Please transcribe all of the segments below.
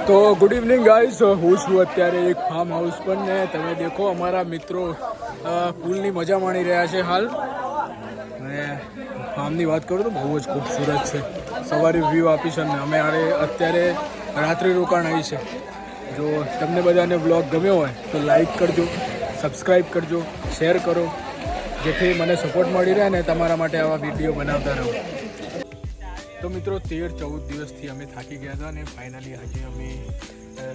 तो good evening guys, હું છું અત્યારે એક ફાર્મ હાઉસ પર ને તમે દેખો અમારા મિત્રો પૂલની મજા માણી રહ્યા છે હાલ. અને ફાર્મની વાત કરું તો બહુ જ ખૂબસૂરત છે. સવારે વ્યૂ આપીશ અને અમે અત્યારે રાત્રિ રોકાણ આવી છે. જો તમને બધાને વ્લોગ ગમ્યો હોય તો લાઈક કરજો, સબસ્ક્રાઈબ કરજો, શેર કરો, જેથી મને સપોર્ટ મળી રહે ને તમારા માટે આવા વિડીયો બનાવતા રહું. તો મિત્રો 13-14 દિવસથી અમે થાકી ગયા હતા અને ફાઇનલી આજે અમે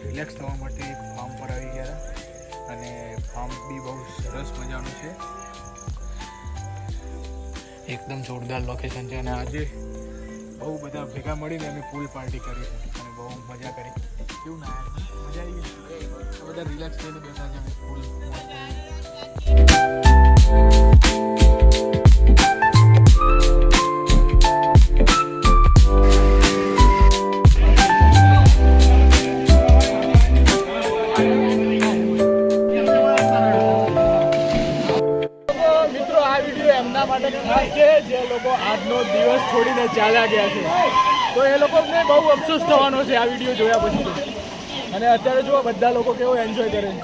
રિલેક્સ થવા માટે એક ફાર્મ પર આવી ગયા હતા. અને ફાર્મ બી બહુ સરસ મજાનું છે, એકદમ જોરદાર લોકેશન છે. અને આજે બહુ બધા ભેગા મળીને અમે પૂલ પાર્ટી કરી અને બહુ મજા કરી. કેવું ના મજા આવી ગઈ? બધા રિલેક્સ થઈને બેઠા છે અમે પૂલ. એમના માટે ખાસ છે જે લોકો આજનો દિવસ છોડીને ચાલ્યા ગયા છે. તો એ લોકોને બહુ અફસોસ થવાનો છે આ વિડીયો જોયા પછી. અને અત્યારે જો બધા લોકો કેવો એન્જોય કરે છે.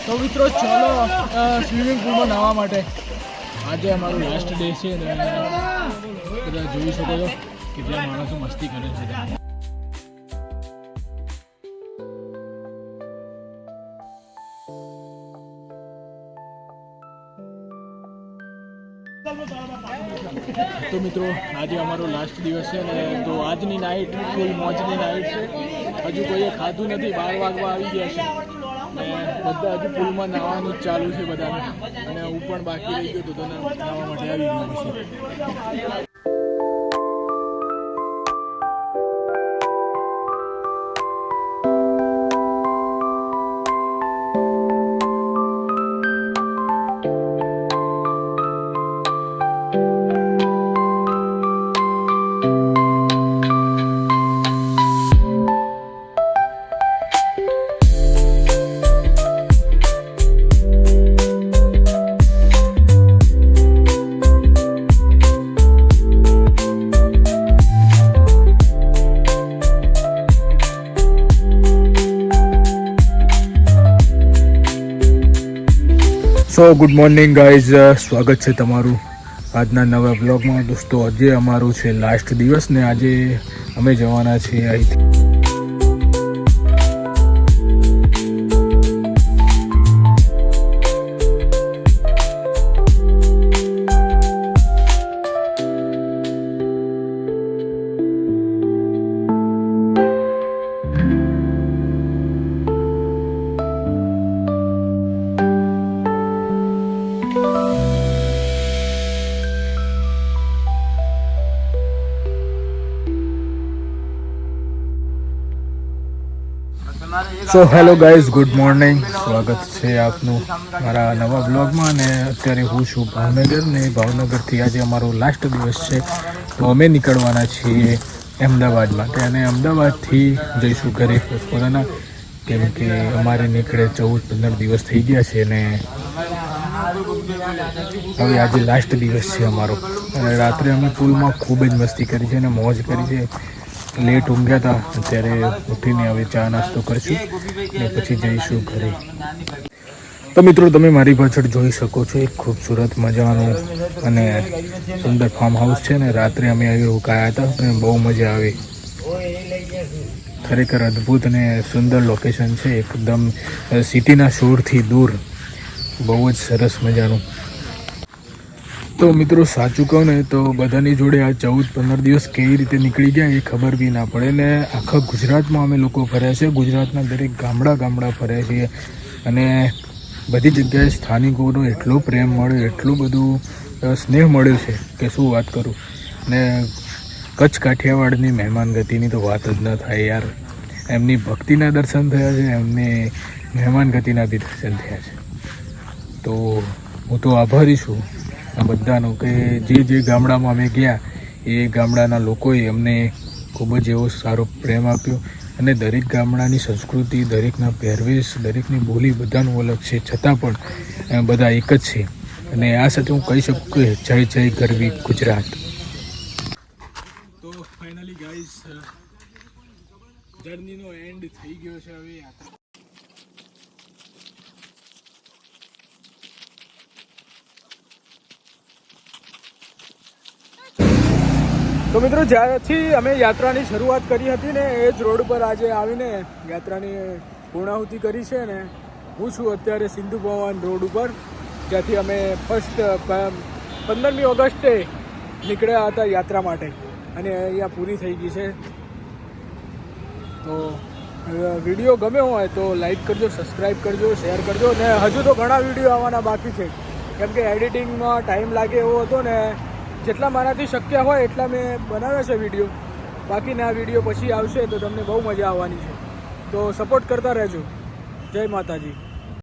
તો મિત્રો ચાલો સ્વિમિંગ પૂલમાં નાહવા માટે. આજે અમારું લાસ્ટ ડે છે ને બધા જોઈ શકો છો કે જ્યાં માણસો મસ્તી કરે છે. તો મિત્રો આજે અમારો લાસ્ટ દિવસ છે ને, તો આજની નાઇટ ફૂલ મોજની નાઇટ છે. હજુ કોઈએ ખાધું નથી, 12 વાગવા આવી ગયા છે ને બધા હજુ પૂલમાં નાહવાનું જ ચાલુ છે બધાને. અને હું પણ બાકી રહી ગયો તો નાહવા માટે આવી ગયો પછી. સો ગુડ મોર્નિંગ ગાઈઝ, સ્વાગત છે તમારું આજના નવા બ્લોગમાં. દોસ્તો આજે અમારું છે લાસ્ટ દિવસ ને આજે અમે જવાના છીએ અહીંથી. So hello guys, good morning, સ્વાગત છે આપનું મારા નવા બ્લોગમાં. અને અત્યારે હું છું ભાવનગર ને ભાવનગરથી આજે અમારો લાસ્ટ દિવસ છે. તો અમે નીકળવાના છીએ અમદાવાદ માટે અને અમદાવાદથી જઈશું ઘરે પોતાના, કેમ કે અમારે નીકળે 14-15 દિવસ થઈ ગયા છે અને હવે આજે લાસ્ટ દિવસ છે અમારો. અને રાત્રે અમે પૂલમાં ખૂબ જ મસ્તી કરી છે અને મોજ કરી છે. લેટ ઊંઘ્યા હતા, અત્યારે ઉઠીને હવે ચા નાસ્તો કરશું ને પછી જઈશું ઘરે. તો મિત્રો તમે મારી પાછળ જોઈ શકો છો એક ખૂબસૂરત મજાનું અને સુંદર ફાર્મ હાઉસ છે ને. રાત્રે અમે અહીં રોકાયા હતા અને બહુ મજા આવી. ખરેખર અદ્ભુત અને સુંદર લોકેશન છે, એકદમ સિટીના શોરથી દૂર. બહુ જ સરસ મજાનું. તો મિત્રો સાચું કહું ને તો બધાની જોડે આ 14-15 દિવસ કેવી રીતે નીકળી ગયા એ ખબર બી ના પડે. ને આખા ગુજરાતમાં અમે લોકો ફર્યા છે, ગુજરાતના દરેક ગામડા ફર્યા છીએ અને બધી જગ્યાએ સ્થાનિકોનો એટલો પ્રેમ મળ્યો, એટલું બધું સ્નેહ મળ્યો છે કે શું વાત કરું. ને કચ્છ કાઠિયાવાડની મહેમાન ગતિની તો વાત જ ન થાય યાર. એમની ભક્તિના દર્શન થયા છે, એમને મહેમાન ગતિના બી દર્શન થયા છે. તો હું તો આભારી છું આ બધાનો કે જે ગામડામાં અમે ગયા એ ગામડાના લોકોએ અમને ખૂબ જ એવો સારો પ્રેમ આપ્યો. અને દરેક ગામડાની સંસ્કૃતિ, દરેકના પહેરવેશ, દરેકની બોલી બધાનું અલગ છે, છતાં પણ બધા એક જ છે. અને આ સાથે હું કહી શકું કે જય જય ગરવી ગુજરાત. તો ફાઇનલી ગાઈસ જર્નીનો એન્ડ થઈ ગયો છે હવે. તો મિત્રો જ્યારથી અમે યાત્રાની શરૂઆત કરી હતી ને એ જ રોડ પર આજે આવીને યાત્રાની પૂર્ણાહુતિ કરી છે. ને હું છું અત્યારે સિંધુ ભવન રોડ ઉપર, જ્યાંથી અમે ફર્સ્ટ 15મી ઓગસ્ટે નીકળ્યા હતા યાત્રા માટે અને અહીંયા પૂરી થઈ ગઈ છે. તો વિડીયો ગમ્યો હોય તો લાઈક કરજો, સબસ્ક્રાઈબ કરજો, શેર કરજો. ને હજુ તો ઘણા વિડીયો આવવાના બાકી છે, કેમ કે એડિટિંગમાં ટાઈમ લાગે એવો હતો ને જેટલા મારાથી શક્ય હોય એટલા મેં બનાવ્યા છે વિડીયો. બાકીના વિડીયો પછી આવશે તો તમને બહુ મજા આવવાની છે. તો સપોર્ટ કરતા રહેજો. જય માતાજી.